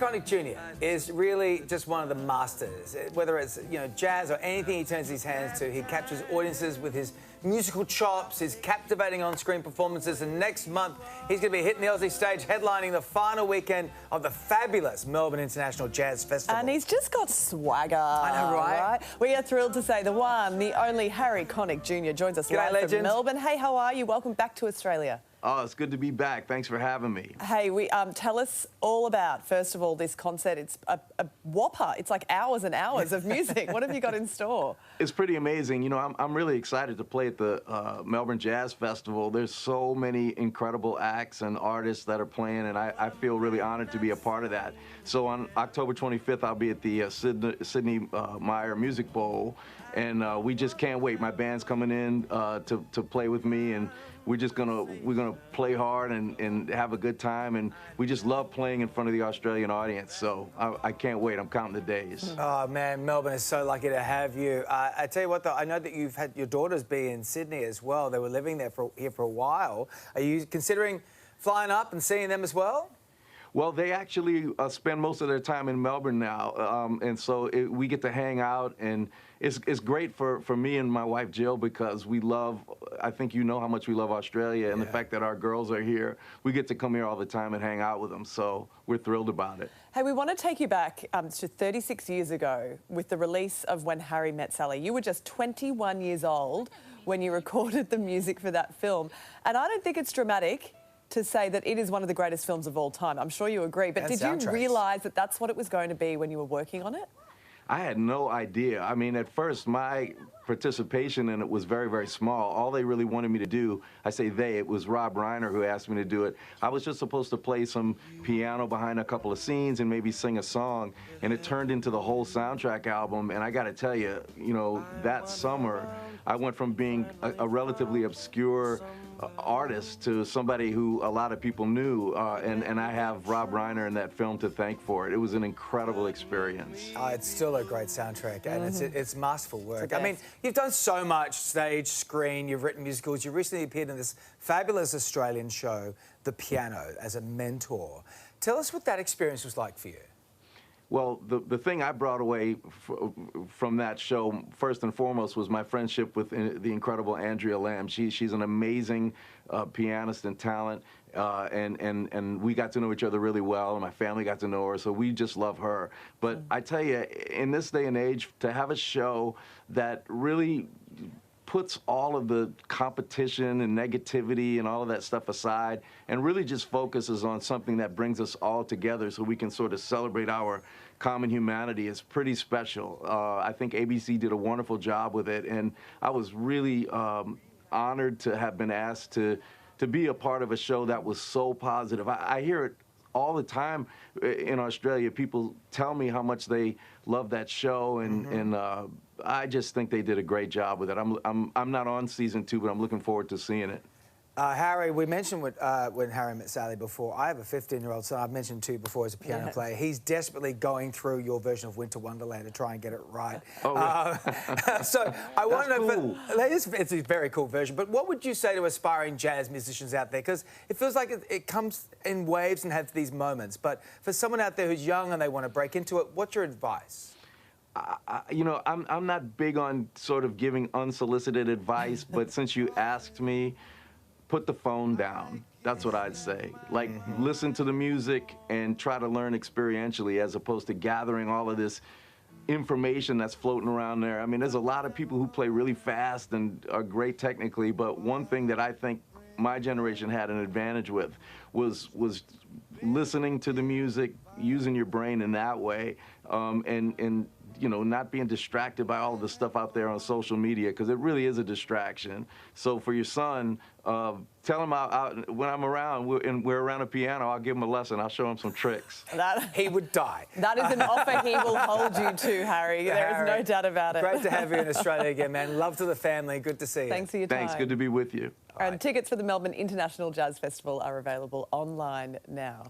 Connick Jr. is really just one of the masters. Whether it's jazz or anything he turns his hands to, he captures audiences with his musical chops, his captivating on-screen performances, and next month he's going to be hitting the Aussie stage, headlining the final weekend of the fabulous Melbourne International Jazz Festival. And he's just got swagger. I know, right? We are thrilled to say the one, the only Harry Connick Jr. joins us live from Melbourne. Hey, how are you? Welcome back to Australia. Oh, it's good to be back. Thanks for having me. Hey, tell us all about, first of all, this concert. It's a whopper. It's like hours and hours of music. What have you got in store? It's pretty amazing. You know, I'm really excited to play at the Melbourne Jazz Festival. There's so many incredible acts and artists that are playing, and I feel really honored to be a part of that. So on October 25th, I'll be at the Sydney Meyer Music Bowl, and we just can't wait. My band's coming in to play with me, and we're gonna play hard and have a good time, and we just love playing in front of the Australian audience. So I can't wait. I'm counting the days. Oh man, Melbourne is so lucky to have you. I tell you what, though, I know that you've had your daughters be in Sydney as well. They were living there here for a while. Are you considering flying up and seeing them as well? Well, they actually spend most of their time in Melbourne now, and so we get to hang out, and it's great for me and my wife Jill, because we love, I think you know how much we love Australia, and the fact that our girls are here. We get to come here all the time and hang out with them, so we're thrilled about it. Hey, we want to take you back to 36 years ago with the release of When Harry Met Sally. You were just 21 years old when you recorded the music for that film, and I don't think it's dramatic to say that it is one of the greatest films of all time. I'm sure you agree, but did you realise that that's what it was going to be when you were working on it? I had no idea. I mean, at first, my participation in it was very, very small. All they really wanted me to do, I say they, it was Rob Reiner who asked me to do it. I was just supposed to play some piano behind a couple of scenes and maybe sing a song, and it turned into the whole soundtrack album. And I got to tell you, that summer, I went from being a relatively obscure artist to somebody who a lot of people knew, and I have Rob Reiner in that film to thank for it. It was an incredible experience. It's still a great soundtrack, and it's masterful work. I mean, you've done so much stage, screen, you've written musicals, you recently appeared in this fabulous Australian show, The Piano, as a mentor. Tell us what that experience was like for you. Well, the thing I brought away from that show, first and foremost, was my friendship with the incredible Andrea Lamb. She's an amazing pianist and talent, and we got to know each other really well, and my family got to know her, so we just love her. But I tell you, in this day and age, to have a show that really puts all of the competition and negativity and all of that stuff aside and really just focuses on something that brings us all together so we can sort of celebrate our common humanity is pretty special. I think ABC did a wonderful job with it, and I was really honored to have been asked to be a part of a show that was so positive. I hear it all the time in Australia. People tell me how much they love that show, and I just think they did a great job with it. I'm not on season 2, but I'm looking forward to seeing it. Harry, we mentioned When Harry Met Sally before. I have a 15-year-old son I've mentioned to you before as a piano player. He's desperately going through your version of Winter Wonderland to try and get it right. Oh, really? So I want to know, cool. It's a very cool version, but what would you say to aspiring jazz musicians out there? Because it feels like it comes in waves and has these moments, but for someone out there who's young and they want to break into it, what's your advice? I'm not big on sort of giving unsolicited advice, but since you asked me, put the phone down. That's what I'd say. Like, listen to the music and try to learn experientially as opposed to gathering all of this information that's floating around there. I mean, there's a lot of people who play really fast and are great technically, but one thing that I think my generation had an advantage with was listening to the music, using your brain in that way, and not being distracted by all of the stuff out there on social media, because it really is a distraction. So for your son, tell him when I'm around and we're around a piano, I'll give him a lesson. I'll show him some tricks. He would die. That is an offer he will hold you to, Harry. There is no doubt about it. Great to have you in Australia again, man. Love to the family. Good to see you. Thanks for your time. Thanks. Good to be with you. And tickets for the Melbourne International Jazz Festival are available online now.